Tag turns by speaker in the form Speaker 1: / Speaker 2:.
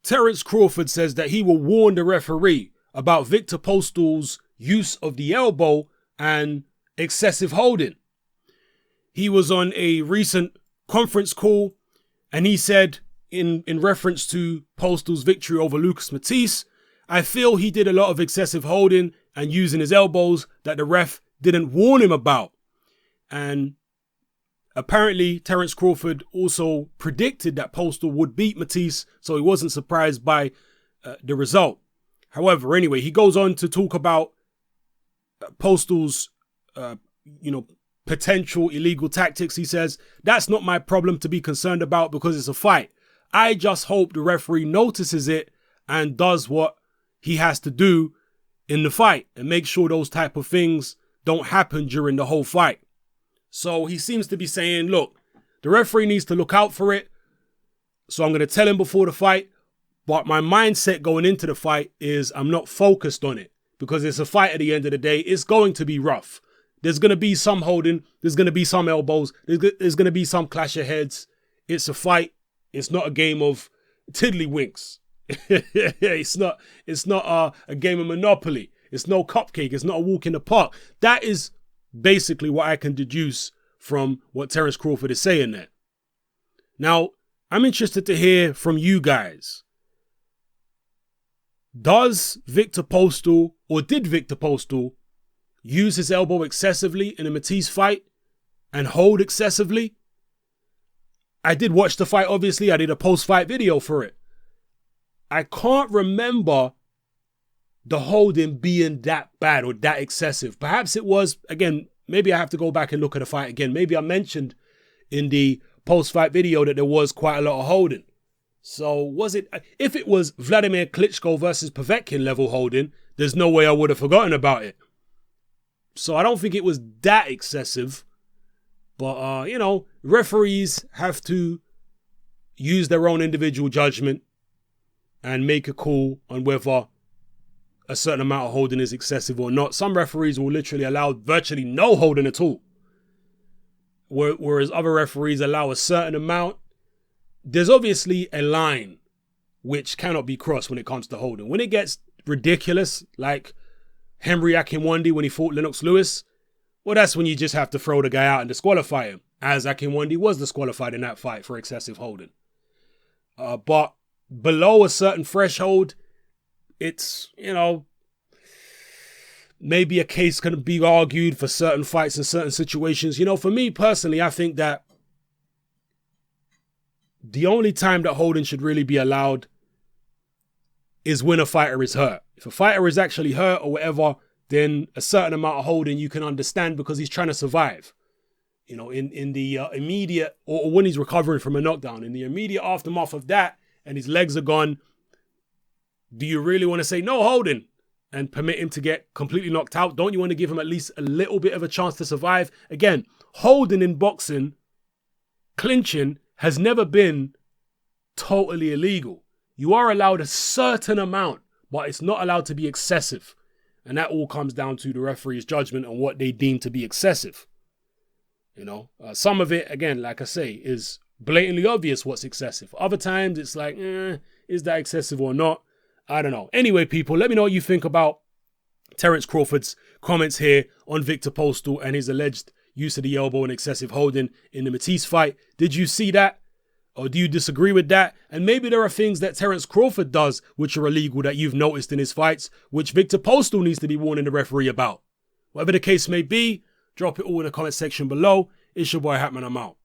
Speaker 1: Terence Crawford says that he will warn the referee about Viktor Postol's use of the elbow and excessive holding. He was on a recent conference call and he said in reference to Postol's victory over Lucas Matisse, I feel he did a lot of excessive holding and using his elbows that the ref didn't warn him about. And apparently Terence Crawford also predicted that Postol would beat Matisse, so he wasn't surprised by the result. However, anyway, he goes on to talk about Postol's, potential illegal tactics. He says, that's not my problem to be concerned about because it's a fight. I just hope the referee notices it and does what he has to do in the fight and make sure those type of things don't happen during the whole fight. So he seems to be saying, look, the referee needs to look out for it. So I'm going to tell him before the fight. But my mindset going into the fight is I'm not focused on it because it's a fight at the end of the day. It's going to be rough. There's going to be some holding. There's going to be some elbows. There's going to be some clash of heads. It's a fight. It's not a game of tiddlywinks. It's not a game of Monopoly. It's no cupcake. It's not a walk in the park. That is basically what I can deduce from what Terence Crawford is saying there. Now, I'm interested to hear from you guys. Does Viktor Postol, or did Viktor Postol, use his elbow excessively in a Matisse fight and hold excessively? I did watch the fight, obviously. I did a post-fight video for it. I can't remember the holding being that bad or that excessive. Perhaps it was, again, maybe I have to go back and look at the fight again. Maybe I mentioned in the post-fight video that there was quite a lot of holding. So was it, if it was Vladimir Klitschko versus Povetkin level holding, there's no way I would have forgotten about it. So I don't think it was that excessive. But, referees have to use their own individual judgment and make a call on whether a certain amount of holding is excessive or not. Some referees will literally allow virtually no holding at all, whereas other referees allow a certain amount. There's obviously a line which cannot be crossed when it comes to holding. When it gets ridiculous, like Henry Akinwande when he fought Lennox Lewis, well, that's when you just have to throw the guy out and disqualify him, as Akinwande was disqualified in that fight for excessive holding. But below a certain threshold, it's, maybe a case can be argued for certain fights in certain situations. For me personally, I think that the only time that holding should really be allowed is when a fighter is hurt. If a fighter is actually hurt or whatever, then a certain amount of holding you can understand because he's trying to survive. In the immediate, or when he's recovering from a knockdown, in the immediate aftermath of that, and his legs are gone, do you really want to say no holding and permit him to get completely knocked out? Don't you want to give him at least a little bit of a chance to survive? Again, holding in boxing, clinching, has never been totally illegal. You are allowed a certain amount, but it's not allowed to be excessive. And that all comes down to the referee's judgment on what they deem to be excessive. Some of it, again, like I say, is blatantly obvious what's excessive. Other times it's like, is that excessive or not? I don't know. Anyway, people, let me know what you think about Terence Crawford's comments here on Viktor Postol and his alleged use of the elbow and excessive holding in the Matisse fight. Did you see that? Or do you disagree with that? And maybe there are things that Terence Crawford does which are illegal that you've noticed in his fights, which Viktor Postol needs to be warning the referee about. Whatever the case may be, drop it all in the comment section below. It's your boy Hatman, I'm out.